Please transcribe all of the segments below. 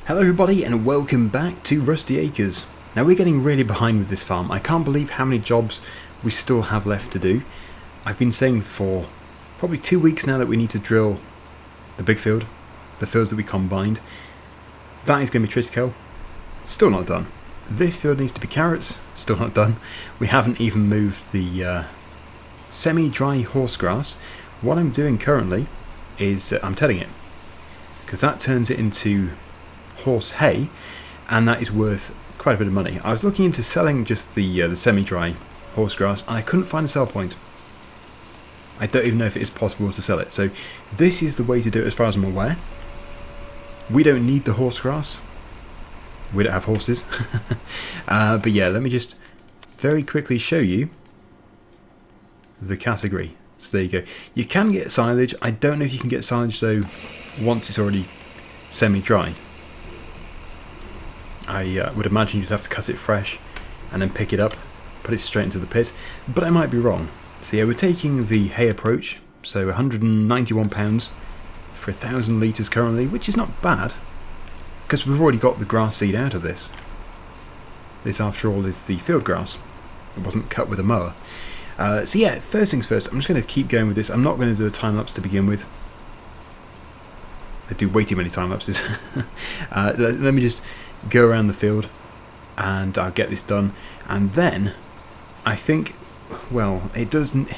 Hello everybody and welcome back to Rusty Acres. Now we're getting really behind with this farm. I can't believe how many jobs we still have left to do. I've been saying for probably 2 weeks now that we need to drill the big field, the fields that we combined. That is going to be Triskel, still not done. This field needs to be carrots, still not done. We haven't even moved the semi-dry horse grass. What I'm doing currently is I'm telling it, because that turns it into horse hay, and that is worth quite a bit of money. I was looking into selling just the semi-dry horse grass, and I couldn't find a sell point. I don't even know if it is possible to sell it. So this is the way to do it as far as I'm aware. We don't need the horse grass. We don't have horses. But yeah, let me just very quickly show you the category. So there you go. You can get silage. I don't know if you can get silage though once it's already semi-dry. I would imagine you'd have to cut it fresh and then pick it up, put it straight into the pit, but I might be wrong. So yeah, we're taking the hay approach, so £191 for 1,000 litres currently, which is not bad, because we've already got the grass seed out of this. This after all is the field grass. It wasn't cut with a mower. So yeah, first things first, I'm just going to keep going with this. I'm not going to do a time-lapse to begin with. I do way too many time-lapses. Let me just go around the field and I'll get this done, and then I think, well, it doesn't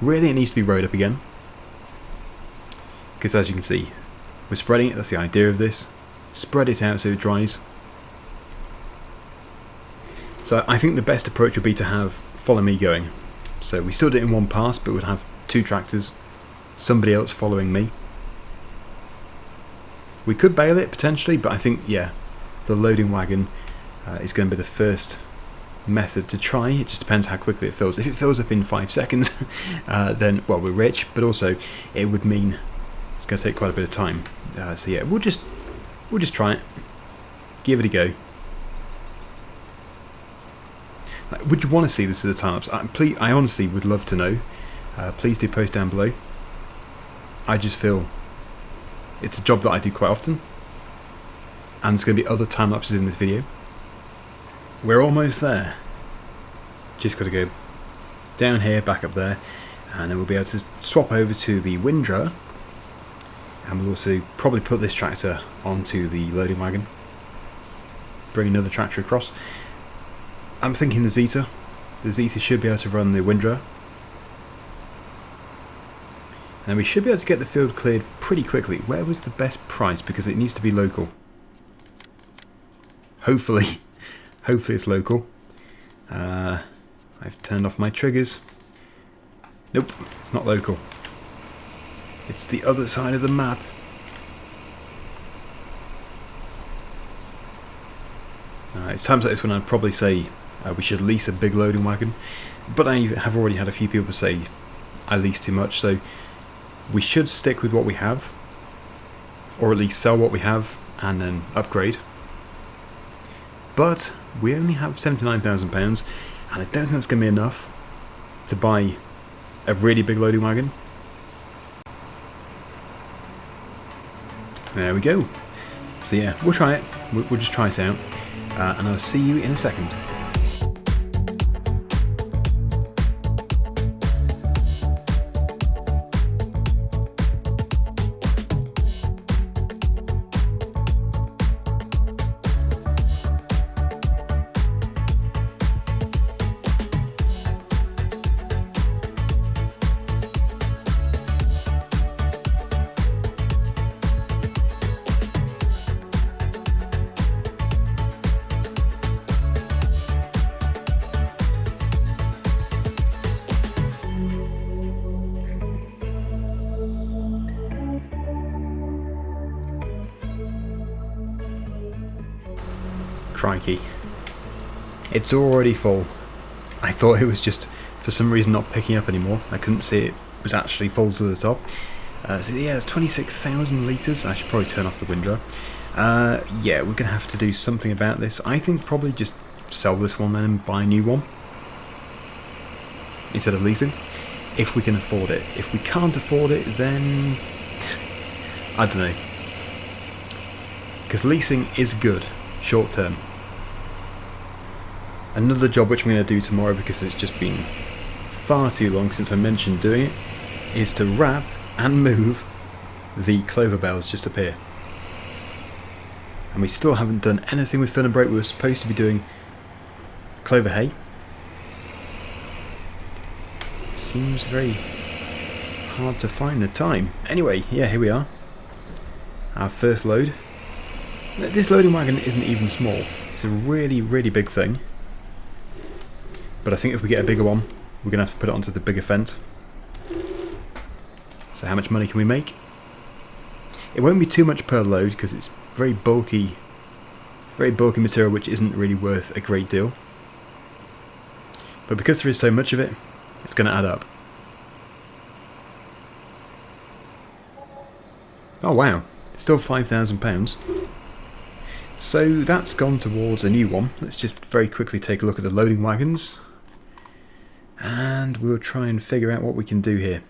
really, it needs to be rowed up again, because as you can see we're spreading it. That's the idea of this. Spread it out so it dries. So I think the best approach would be to have follow me going. So we still do it in one pass, but we'd have 2 tractors, somebody else following me. We could bale it potentially, but I think, yeah, the loading wagon is going to be the first method to try. It just depends how quickly it fills. If it fills up in 5 seconds, then, well, we're rich, but also it would mean it's going to take quite a bit of time. So yeah, we'll just try it, give it a go. Would you want to see this as a time-lapse? I honestly would love to know. Please do post down below. I just feel it's a job that I do quite often, and there's going to be other time-lapses in this video. We're almost there. Just got to go down here, back up there, and then we'll be able to swap over to the windrower, and we'll also probably put this tractor onto the loading wagon, bring another tractor across. I'm thinking the Zeta. The Zeta should be able to run the windrower, and we should be able to get the field cleared pretty quickly. Where was the best price? Because it needs to be local. Hopefully it's local. I've turned off my triggers. Nope, it's not local. It's the other side of the map. It's times like this when I'd probably say we should lease a big loading wagon, but I have already had a few people say I lease too much, so we should stick with what we have, or at least sell what we have and then upgrade. But we only have £79,000, and I don't think that's going to be enough to buy a really big loading wagon. There we go. So yeah, we'll try it. We'll just try it out, and I'll see you in a second. Crikey. It's already full. I thought it was just, for some reason, not picking up anymore. I couldn't see it was actually full to the top. So yeah, it's 26,000 litres. I should probably turn off the windrower. Yeah, we're going to have to do something about this. I think probably just sell this one then and buy a new one instead of leasing, if we can afford it. If we can't afford it, then I don't know. because leasing is good short term. Another job which I'm going to do tomorrow, because it's just been far too long since I mentioned doing it, is to wrap and move the clover bales just up here. And we still haven't done anything with fill and break. We were supposed to be doing clover hay. Seems very hard to find the time. Anyway, yeah, here we are. Our first load. This loading wagon isn't even small. It's a really, really big thing. But I think if we get a bigger one, we're going to have to put it onto the bigger fence. So how much money can we make? It won't be too much per load because it's very bulky material which isn't really worth a great deal. But because there is so much of it, it's going to add up. Oh wow, still £5,000. So that's gone towards a new one. Let's just very quickly take a look at the loading wagons. And we'll try and figure out what we can do here.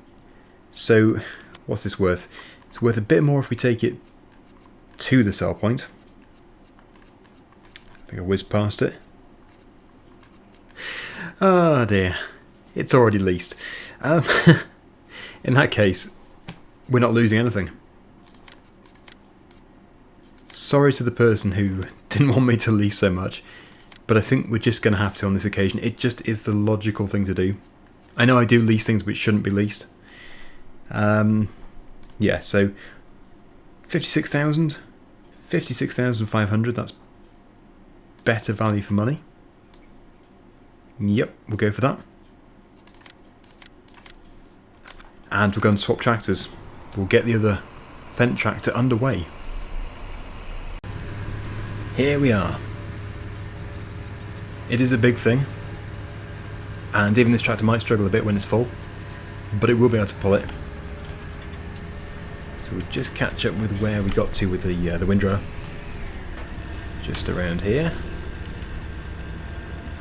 So, what's this worth? It's worth a bit more if we take it to the sell point. I think I whizzed past it. Oh dear, it's already leased. In that case, we're not losing anything. Sorry to the person who didn't want me to lease so much, but I think we're just going to have to on this occasion. It just is the logical thing to do. I know I do lease things which shouldn't be leased. Yeah, so 56,000, 56,500, that's better value for money. Yep, we'll go for that. And we're going to swap tractors. We'll get the other Fendt tractor underway. Here we are. It is a big thing, and even this tractor might struggle a bit when it's full, but it will be able to pull it. So we'll just catch up with where we got to with the windrower. Just around here.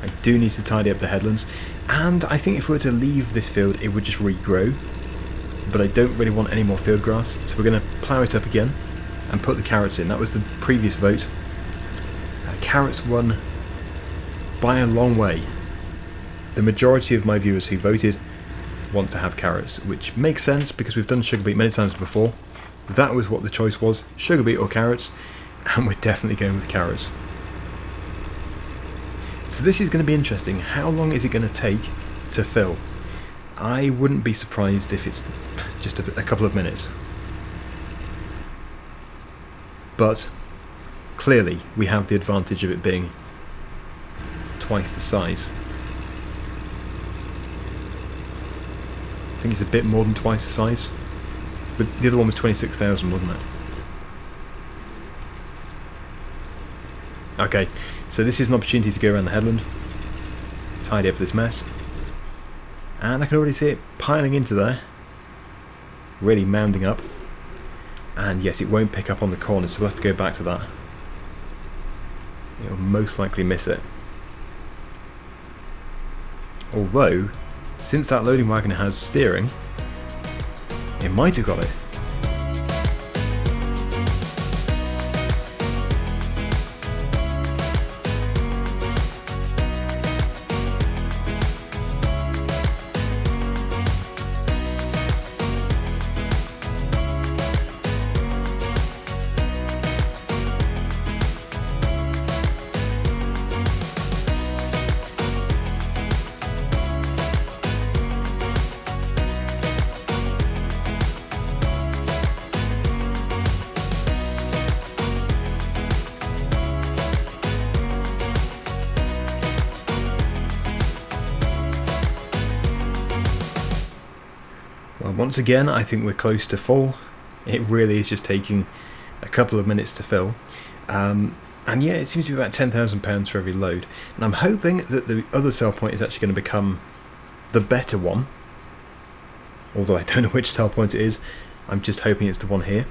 I do need to tidy up the headlands, and I think if we were to leave this field it would just regrow, but I don't really want any more field grass, so we're going to plough it up again and put the carrots in. That was the previous vote. Carrots won by a long way. The majority of my viewers who voted want to have carrots, which makes sense because we've done sugar beet many times before. That was what the choice was, sugar beet or carrots, and we're definitely going with carrots. So this is going to be interesting. How long is it going to take to fill? I wouldn't be surprised if it's just a couple of minutes. But clearly we have the advantage of it being twice the size. I think it's a bit more than twice the size, but the other one was 26,000, wasn't it? Okay, so this is an opportunity to go around the headland, tidy up this mess, and I can already see it piling into there, really mounding up. And yes, it won't pick up on the corners, so we'll have to go back to that. It'll most likely miss it. Although, since that loading wagon has steering, it might have got it. Well, once again, I think we're close to full. It really is just taking a couple of minutes to fill. And yeah, it seems to be about £10,000 for every load. And I'm hoping that the other sell point is actually going to become the better one. Although I don't know which sell point it is. I'm just hoping it's the one here.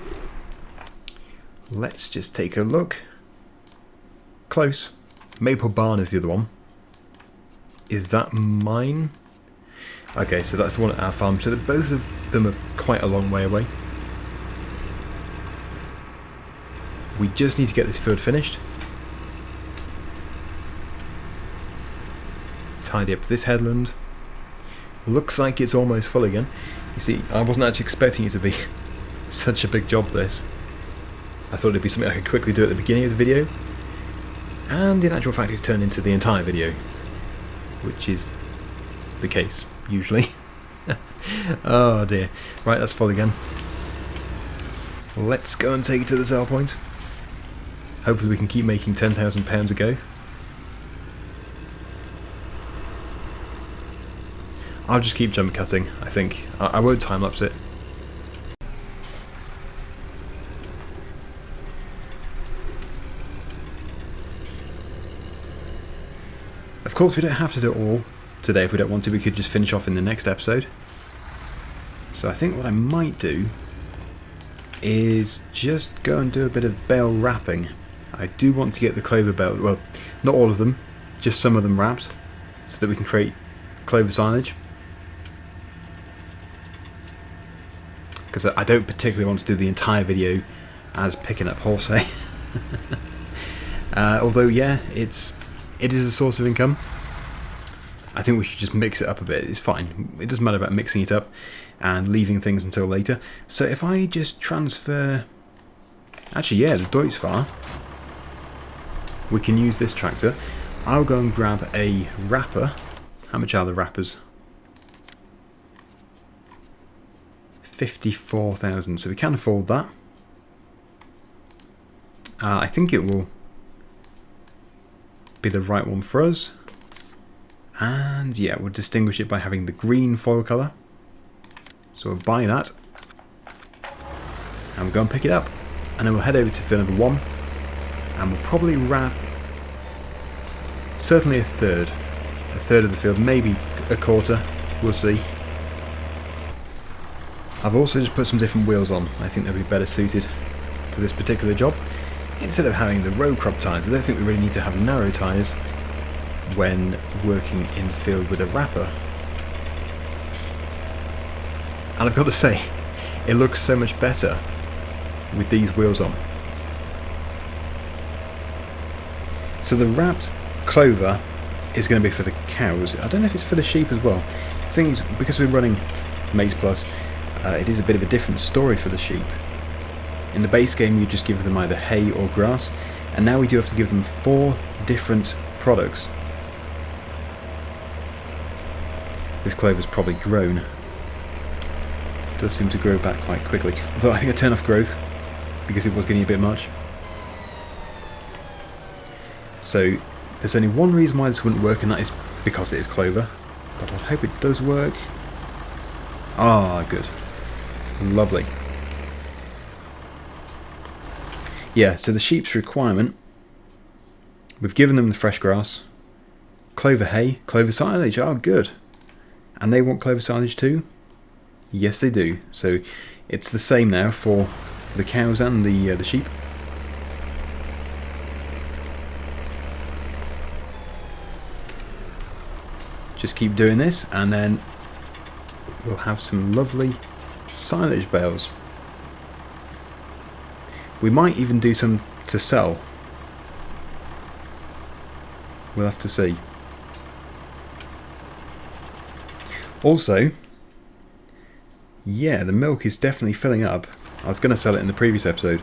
Let's just take a look. Close. Maple Barn is the other one. Is that mine? Okay, so that's the one at our farm. So that both of them are quite a long way away. We just need to get this field finished. Tidy up this headland. Looks like it's almost full again. You see, I wasn't actually expecting it to be such a big job, this. I thought it'd be something I could quickly do at the beginning of the video, and in actual fact it's turned into the entire video, which is the case, usually. Oh dear. Right, that's full again. Let's go and take it to the sell point. Hopefully we can keep making £10,000 a go. I'll just keep jump cutting, I think. I won't time-lapse it. Of course, we don't have to do it all today if we don't want to. We could just finish off in the next episode. So I think what I might do is just go and do a bit of bale wrapping. I do want to get the clover bale, well, not all of them, just some of them wrapped, so that we can create clover silage. Because I don't particularly want to do the entire video as picking up horsehair. Although, yeah, it is a source of income. I think we should just mix it up a bit. It's fine. It doesn't matter about mixing it up and leaving things until later. So if I just transfer... Actually, yeah, the Deutz we can use this tractor. I'll go and grab a wrapper. How much are the wrappers? 54,000, so we can afford that. I think it will be the right one for us. And yeah, we'll distinguish it by having the green foil colour. So we'll buy that. And we'll go and pick it up. And then we'll head over to field number 1. And we'll probably wrap certainly a third of the field, maybe a quarter, we'll see. I've also just put some different wheels on. I think they'll be better suited to this particular job. Instead of having the row crop tyres, I don't think we really need to have narrow tyres when working in the field with a wrapper. And I've got to say, it looks so much better with these wheels on. So the wrapped clover is going to be for the cows. I don't know if it's for the sheep as well. The thing is, because we're running Maize Plus, it is a bit of a different story for the sheep. In the base game you just give them either hay or grass, and now we do have to give them 4 different products. This clover's probably grown. It does seem to grow back quite quickly. Although I think I turned off growth because it was getting a bit much. So there's only one reason why this wouldn't work, and that is because it is clover. But I hope it does work. Ah, good. Lovely. Yeah, so the sheep's requirement, we've given them the fresh grass, clover hay, clover silage. Oh, good. And they want clover silage too? Yes, they do. So it's the same now for the cows and the sheep. Just keep doing this, and then we'll have some lovely silage bales. We might even do some to sell. We'll have to see. Also, yeah, the milk is definitely filling up. I was going to sell it in the previous episode,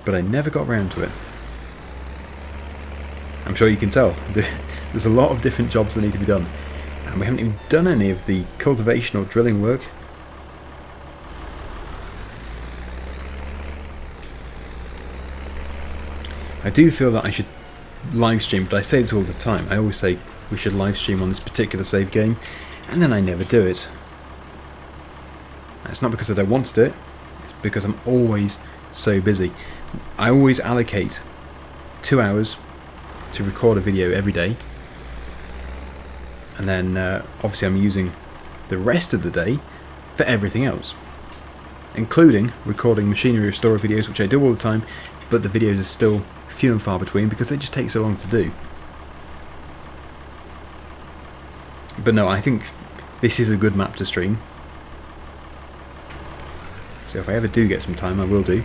but I never got around to it. I'm sure you can tell. There's a lot of different jobs that need to be done. And we haven't even done any of the cultivation or drilling work. I do feel that I should live stream, but I say this all the time. I always say we should live stream on this particular save game, and then I never do it. And it's not because I don't want to do it, it's because I'm always so busy. I always allocate 2 hours to record a video every day, and then obviously I'm using the rest of the day for everything else, including recording machinery restorer videos, which I do all the time, but the videos are still few and far between because they just take so long to do. But no, I think this is a good map to stream, so if I ever do get some time I will do.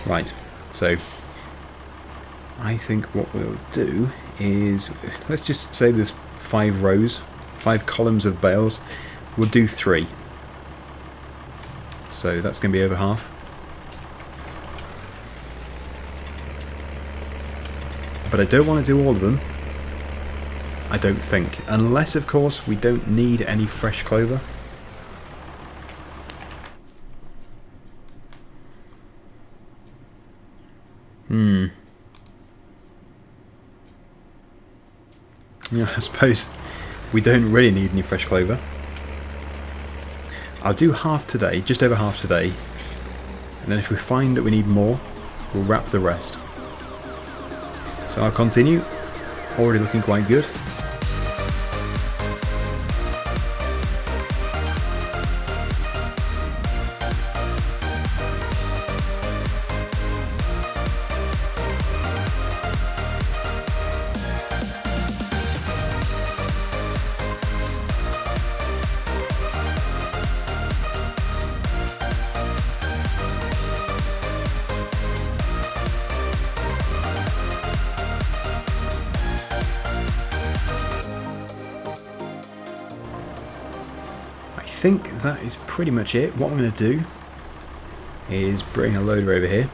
Right, so I think what we'll do is, let's just say there's 5 rows, 5 columns of bales. We'll do 3. So that's going to be over half. But I don't want to do all of them. I don't think. Unless, of course, we don't need any fresh clover. Yeah, I suppose we don't really need any fresh clover. I'll do half today, just over half today. And then if we find that we need more, we'll wrap the rest. So I'll continue. Already looking quite good. I think that is pretty much it. What I'm going to do is bring a loader over here.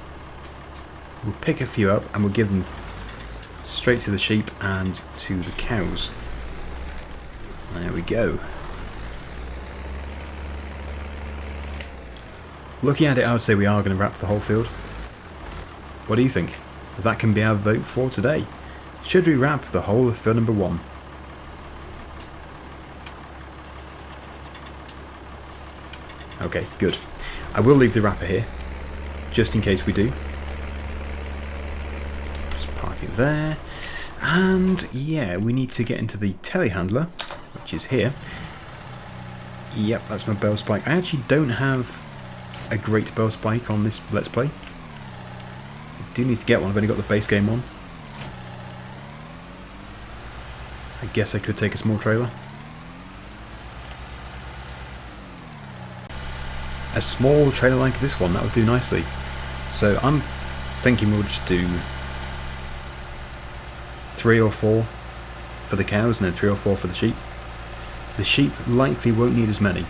We'll pick a few up and we'll give them straight to the sheep and to the cows. There we go. Looking at it, I would say we are going to wrap the whole field. What do you think? That can be our vote for today. Should we wrap the whole of field number 1? Okay, good. I will leave the wrapper here, just in case we do. Just park it there. And yeah, we need to get into the telehandler, which is here. Yep, that's my bell spike. I actually don't have a great bell spike on this Let's Play. I do need to get one. I've only got the base game on. I guess I could take a small trailer. A small trailer like this one, that would do nicely. So I'm thinking we'll just do 3 or 4 for the cows and then 3 or 4 for the sheep. The sheep likely won't need as many.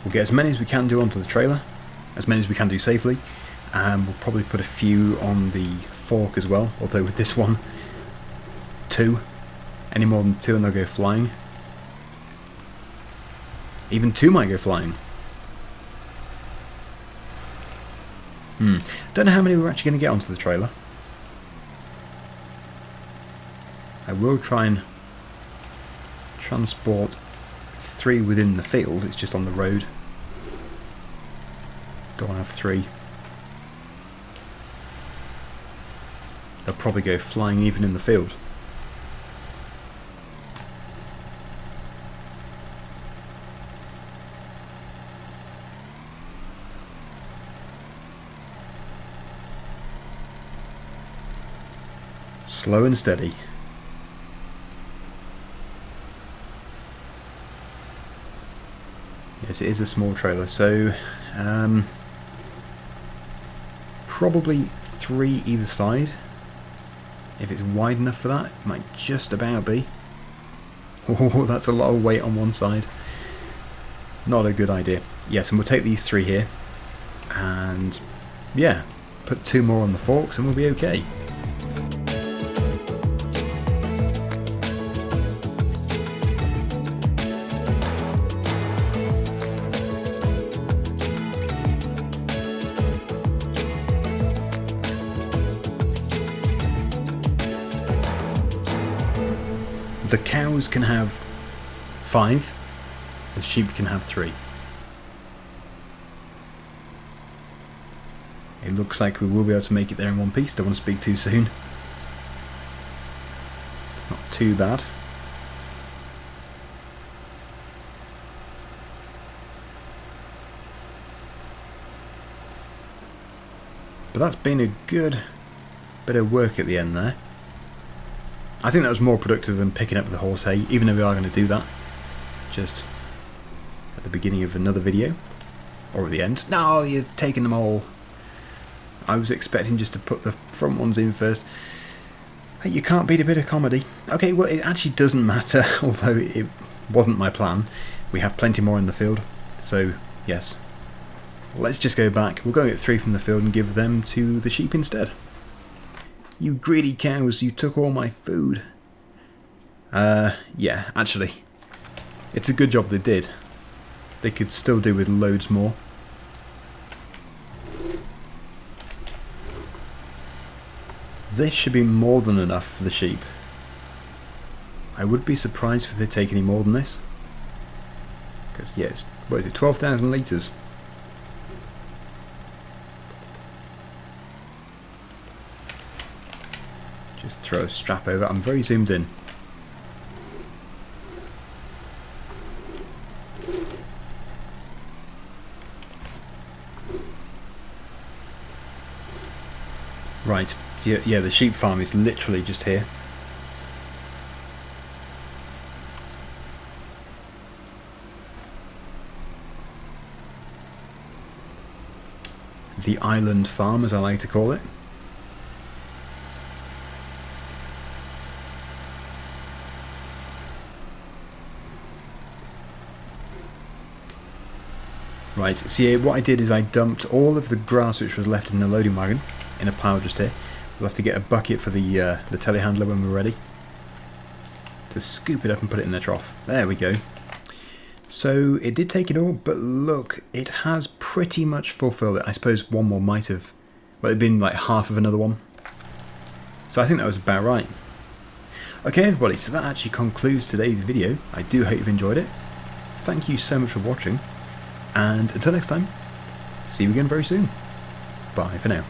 We'll get as many as we can do onto the trailer, as many as we can do safely, and we'll probably put a few on the fork as well, although with this one, 2. Any more than 2 and they'll go flying. Even 2 might go flying. Don't know how many we're actually going to get onto the trailer. I will try and transport 3 within the field. It's just on the road. Don't want to have 3. They'll probably go flying even in the field. Slow and steady. Yes, it is a small trailer, so probably 3 either side. If it's wide enough for that, it might just about be. Oh, that's a lot of weight on one side. Not a good idea. Yes, and we'll take these 3 here, and yeah, put 2 more on the forks and we'll be okay. The cows can have 5, the sheep can have 3. It looks like we will be able to make it there in one piece. Don't want to speak too soon. It's not too bad. But that's been a good bit of work at the end there. I think that was more productive than picking up the horse hay, even though we are going to do that. Just at the beginning of another video. Or at the end. No, you're taking them all. I was expecting just to put the front ones in first. Hey, you can't beat a bit of comedy. Okay, well, it actually doesn't matter, although it wasn't my plan. We have plenty more in the field, so yes. Let's just go back. We'll go get 3 from the field and give them to the sheep instead. You greedy cows, you took all my food. Yeah, actually, it's a good job they did. They could still do with loads more. This should be more than enough for the sheep. I would be surprised if they take any more than this. Because, yeah, what is it, 12,000 litres? Just throw a strap over. I'm very zoomed in. Right, yeah, the sheep farm is literally just here. The island farm, as I like to call it. Right, see, what I did is I dumped all of the grass which was left in the loading wagon in a pile just here. We'll have to get a bucket for the telehandler when we're ready to scoop it up and put it in the trough. There we go. So it did take it all, but look, it has pretty much fulfilled it. I suppose one more might have, well, it'd been like half of another one. So I think that was about right. Okay, everybody, so that actually concludes today's video. I do hope you've enjoyed it. Thank you so much for watching, and until next time, see you again very soon. Bye for now.